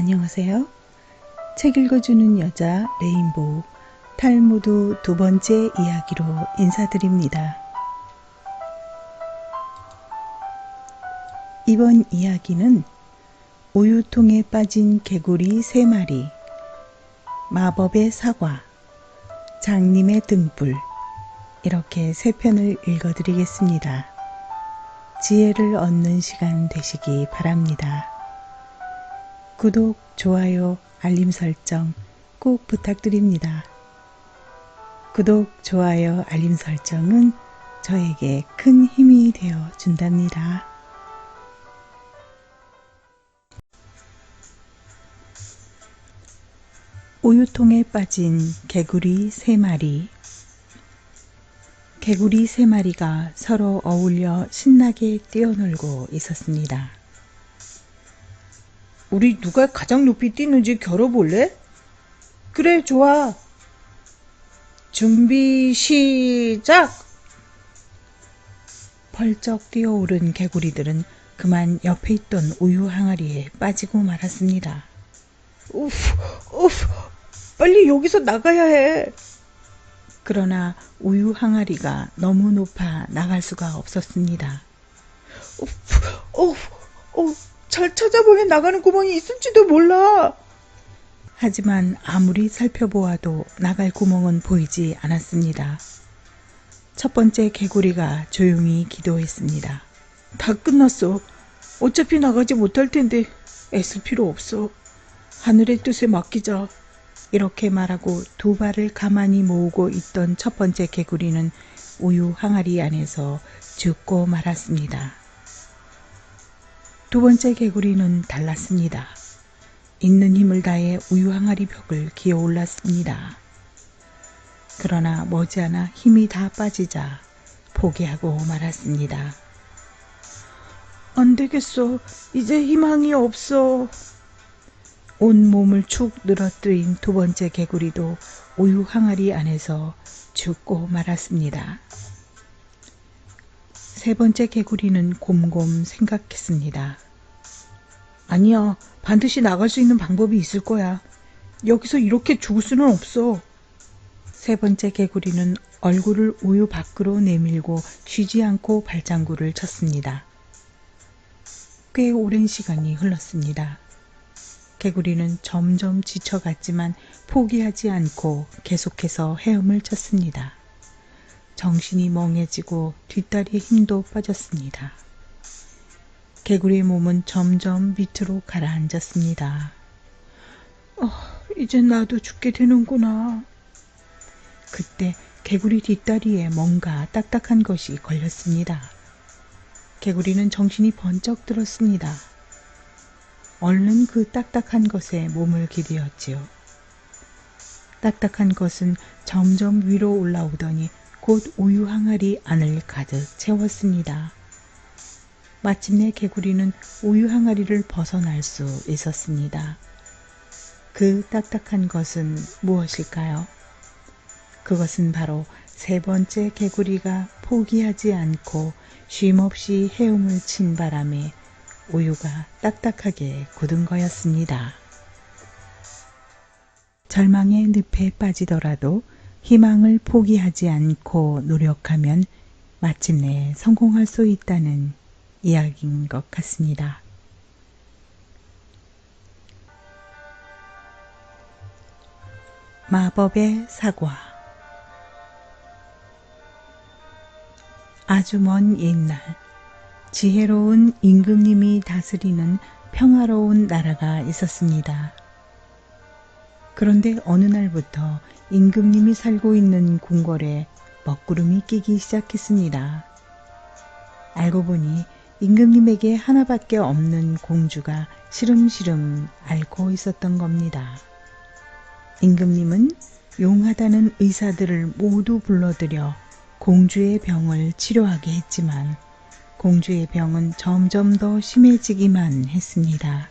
안녕하세요. 책 읽어주는 여자 레인보우 탈무드 두 번째 이야기로 인사드립니다. 이번 이야기는 우유통에 빠진 개구리 3마리, 마법의 사과, 장님의 등불 이렇게 3편을 읽어드리겠습니다. 지혜를 얻는 시간 되시기 바랍니다. 구독, 좋아요, 알림 설정 꼭 부탁드립니다. 구독, 좋아요, 알림 설정은 저에게 큰 힘이 되어 준답니다. 우유통에 빠진 개구리 3마리. 개구리 3마리가 서로 어울려 신나게 뛰어놀고 있었습니다. 우리 누가 가장 높이 뛰는지 겨뤄볼래? 그래, 좋아. 준비, 시작! 펄쩍 뛰어오른 개구리들은 그만 옆에 있던 우유 항아리에 빠지고 말았습니다. 우프, 빨리 여기서 나가야 해. 그러나 우유 항아리가 너무 높아 나갈 수가 없었습니다. 잘 찾아보면 나가는 구멍이 있을지도 몰라. 하지만 아무리 살펴보아도 나갈 구멍은 보이지 않았습니다. 첫 번째 개구리가 조용히 기도했습니다. 다 끝났어. 어차피 나가지 못할 텐데 애쓸 필요 없어. 하늘의 뜻에 맡기자. 이렇게 말하고 2발을 가만히 모으고 있던 첫 번째 개구리는 우유 항아리 안에서 죽고 말았습니다. 두 번째 개구리는 달랐습니다. 있는 힘을 다해 우유 항아리 벽을 기어 올랐습니다. 그러나 머지않아 힘이 다 빠지자 포기하고 말았습니다. 안 되겠어. 이제 희망이 없어. 온 몸을 축 늘어뜨린 두 번째 개구리도 우유 항아리 안에서 죽고 말았습니다. 세 번째 개구리는 곰곰 생각했습니다. 아니야, 반드시 나갈 수 있는 방법이 있을 거야. 여기서 이렇게 죽을 수는 없어. 세 번째 개구리는 얼굴을 우유 밖으로 내밀고 쉬지 않고 발장구를 쳤습니다. 꽤 오랜 시간이 흘렀습니다. 개구리는 점점 지쳐갔지만 포기하지 않고 계속해서 헤엄을 쳤습니다. 정신이 멍해지고 뒷다리에 힘도 빠졌습니다. 개구리의 몸은 점점 밑으로 가라앉았습니다. 이제 나도 죽게 되는구나. 그때 개구리 뒷다리에 뭔가 딱딱한 것이 걸렸습니다. 개구리는 정신이 번쩍 들었습니다. 얼른 그 딱딱한 것에 몸을 기대었지요. 딱딱한 것은 점점 위로 올라오더니 곧 우유 항아리 안을 가득 채웠습니다. 마침내 개구리는 우유 항아리를 벗어날 수 있었습니다. 그 딱딱한 것은 무엇일까요? 그것은 바로 세 번째 개구리가 포기하지 않고 쉼없이 헤엄을 친 바람에 우유가 딱딱하게 굳은 거였습니다. 절망의 늪에 빠지더라도 희망을 포기하지 않고 노력하면 마침내 성공할 수 있다는 이야기인 것 같습니다. 마법의 사과. 아주 먼 옛날 지혜로운 임금님이 다스리는 평화로운 나라가 있었습니다. 그런데 어느 날부터 임금님이 살고 있는 궁궐에 먹구름이 끼기 시작했습니다. 알고 보니 임금님에게 하나밖에 없는 공주가 시름시름 앓고 있었던 겁니다. 임금님은 용하다는 의사들을 모두 불러들여 공주의 병을 치료하게 했지만 공주의 병은 점점 더 심해지기만 했습니다.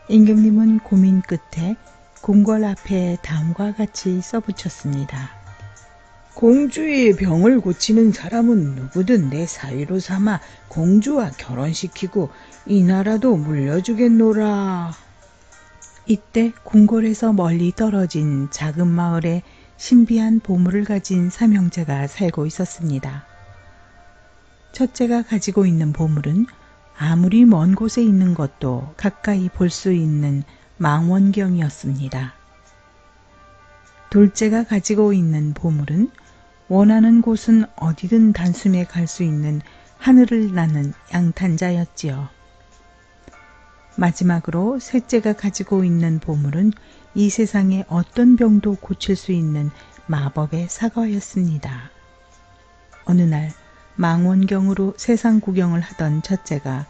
임금님은 고민 끝에 궁궐 앞에 다음과 같이 써붙였습니다. 공주의 병을 고치는 사람은 누구든 내 사위로 삼아 공주와 결혼시키고 이 나라도 물려주겠노라. 이때 궁궐에서 멀리 떨어진 작은 마을에 신비한 보물을 가진 삼형제가 살고 있었습니다. 첫째가 가지고 있는 보물은 아무리 먼 곳에 있는 것도 가까이 볼 수 있는 망원경이었습니다. 둘째가 가지고 있는 보물은 원하는 곳은 어디든 단숨에 갈 수 있는 하늘을 나는 양탄자였지요. 마지막으로 셋째가 가지고 있는 보물은 이 세상의 어떤 병도 고칠 수 있는 마법의 사과였습니다. 어느 날 망원경으로 세상 구경을 하던 첫째가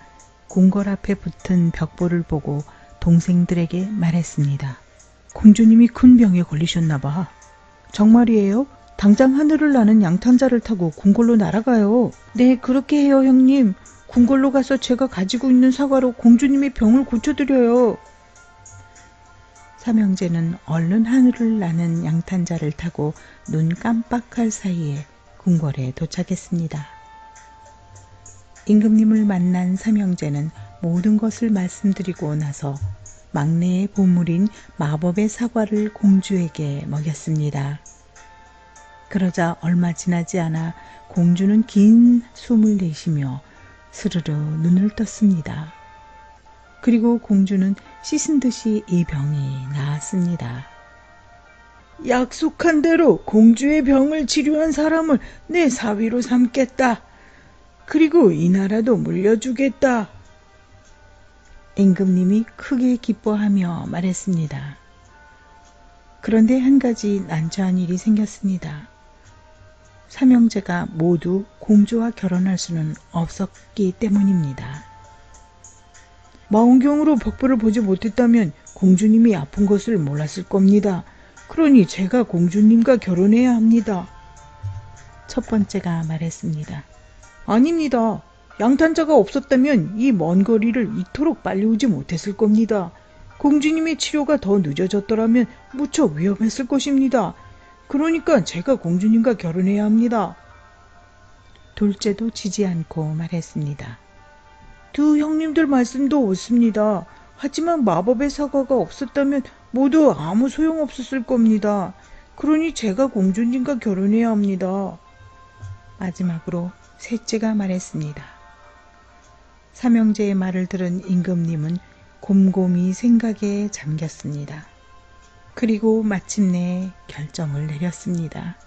궁궐 앞에 붙은 벽보를 보고 동생들에게 말했습니다. 공주님이 큰 병에 걸리셨나 봐. 정말이에요? 당장 하늘을 나는 양탄자를 타고 궁궐로 날아가요. 네, 그렇게 해요, 형님. 궁궐로 가서 제가 가지고 있는 사과로 공주님의 병을 고쳐드려요. 삼형제는 얼른 하늘을 나는 양탄자를 타고 눈 깜빡할 사이에 궁궐에 도착했습니다. 임금님을 만난 삼형제는 모든 것을 말씀드리고 나서 막내의 보물인 마법의 사과를 공주에게 먹였습니다. 그러자 얼마 지나지 않아 공주는 긴 숨을 내쉬며 스르르 눈을 떴습니다. 그리고 공주는 씻은 듯이 이 병이 나았습니다. 약속한 대로 공주의 병을 치료한 사람을 내 사위로 삼겠다. 그리고 이 나라도 물려주겠다. 임금님이 크게 기뻐하며 말했습니다. 그런데 한 가지 난처한 일이 생겼습니다. 삼형제가 모두 공주와 결혼할 수는 없었기 때문입니다. 망원경으로 벽보를 보지 못했다면 공주님이 아픈 것을 몰랐을 겁니다. 그러니 제가 공주님과 결혼해야 합니다. 첫 번째가 말했습니다. 아닙니다. 양탄자가 없었다면 이 먼 거리를 이토록 빨리 오지 못했을 겁니다. 공주님의 치료가 더 늦어졌더라면 무척 위험했을 것입니다. 그러니까 제가 공주님과 결혼해야 합니다. 둘째도 지지 않고 말했습니다. 두 형님들 말씀도 옳습니다. 하지만 마법의 사과가 없었다면 모두 아무 소용없었을 겁니다. 그러니 제가 공주님과 결혼해야 합니다. 마지막으로 셋째가 말했습니다. 삼형제의 말을 들은 임금님은 곰곰이 생각에 잠겼습니다. 그리고 마침내 결정을 내렸습니다.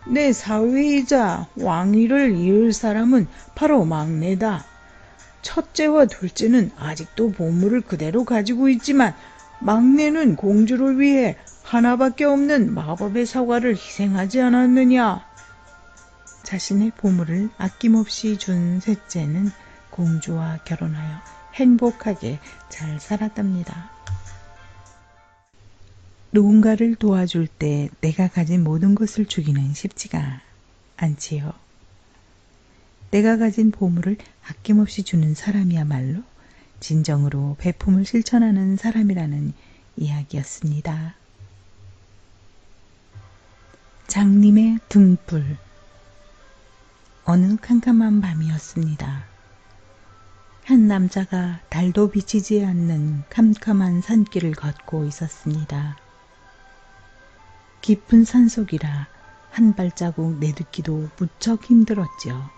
내 사위이자 왕위를 이을 사람은 바로 막내다. 첫째와 둘째는 아직도 보물을 그대로 가지고 있지만 막내는 공주를 위해 하나밖에 없는 마법의 사과를 희생하지 않았느냐. 자신의 보물을 아낌없이 준 셋째는 공주와 결혼하여 행복하게 잘 살았답니다. 누군가를 도와줄 때 내가 가진 모든 것을 주기는 쉽지가 않지요. 내가 가진 보물을 아낌없이 주는 사람이야말로 진정으로 배품을 실천하는 사람이라는 이야기였습니다. 장님의 등불. 어느 캄캄한 밤이었습니다. 한 남자가 달도 비치지 않는 캄캄한 산길을 걷고 있었습니다. 깊은 산속이라 한 발자국 내딛기도 무척 힘들었죠.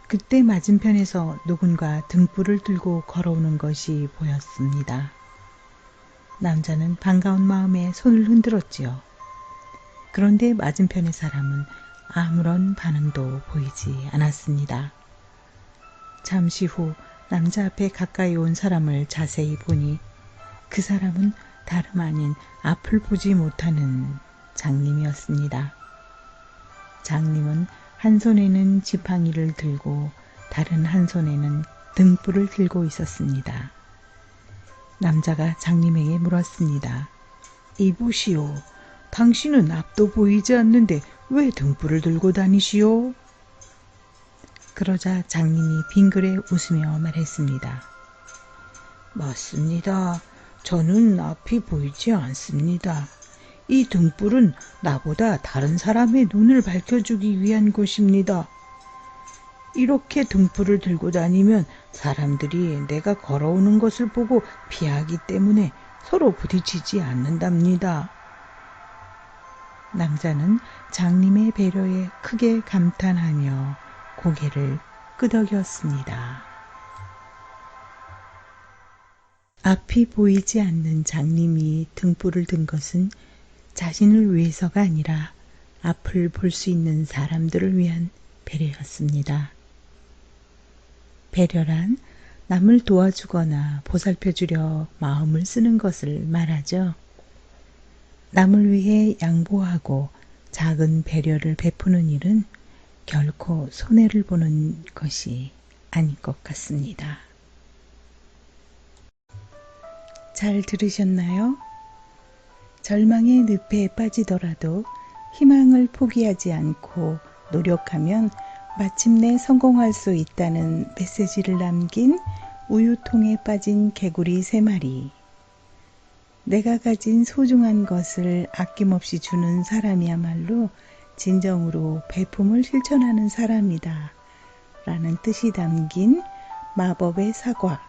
그때 맞은편에서 누군가 등불을 들고 걸어오는 것이 보였습니다. 남자는 반가운 마음에 손을 흔들었지요. 그런데 맞은편의 사람은 아무런 반응도 보이지 않았습니다. 잠시 후 남자 앞에 가까이 온 사람을 자세히 보니 그 사람은 다름 아닌 앞을 보지 못하는 장님이었습니다. 장님은 한 손에는 지팡이를 들고 다른 한 손에는 등불을 들고 있었습니다. 남자가 장님에게 물었습니다. 이보시오. 당신은 앞도 보이지 않는데 왜 등불을 들고 다니시오? 그러자 장님이 빙그레 웃으며 말했습니다. 맞습니다. 저는 앞이 보이지 않습니다. 이 등불은 나보다 다른 사람의 눈을 밝혀주기 위한 것입니다. 이렇게 등불을 들고 다니면 사람들이 내가 걸어오는 것을 보고 피하기 때문에 서로 부딪히지 않는답니다. 남자는 장님의 배려에 크게 감탄하며 고개를 끄덕였습니다. 앞이 보이지 않는 장님이 등불을 든 것은 자신을 위해서가 아니라 앞을 볼 수 있는 사람들을 위한 배려였습니다. 배려란 남을 도와주거나 보살펴주려 마음을 쓰는 것을 말하죠. 남을 위해 양보하고 작은 배려를 베푸는 일은 결코 손해를 보는 것이 아닐 것 같습니다. 잘 들으셨나요? 절망의 늪에 빠지더라도 희망을 포기하지 않고 노력하면 마침내 성공할 수 있다는 메시지를 남긴 우유통에 빠진 개구리 3마리. 내가 가진 소중한 것을 아낌없이 주는 사람이야말로 진정으로 배품을 실천하는 사람이다 라는 뜻이 담긴 마법의 사과,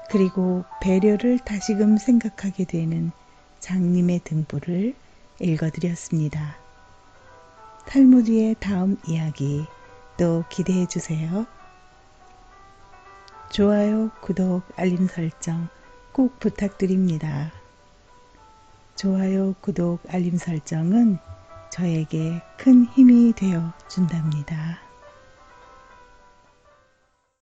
그리고 배려를 다시금 생각하게 되는 장님의 등불을 읽어드렸습니다. 탈무드의 다음 이야기 또 기대해 주세요. 좋아요, 구독, 알림 설정 꼭 부탁드립니다. 좋아요, 구독, 알림 설정은 저에게 큰 힘이 되어 준답니다.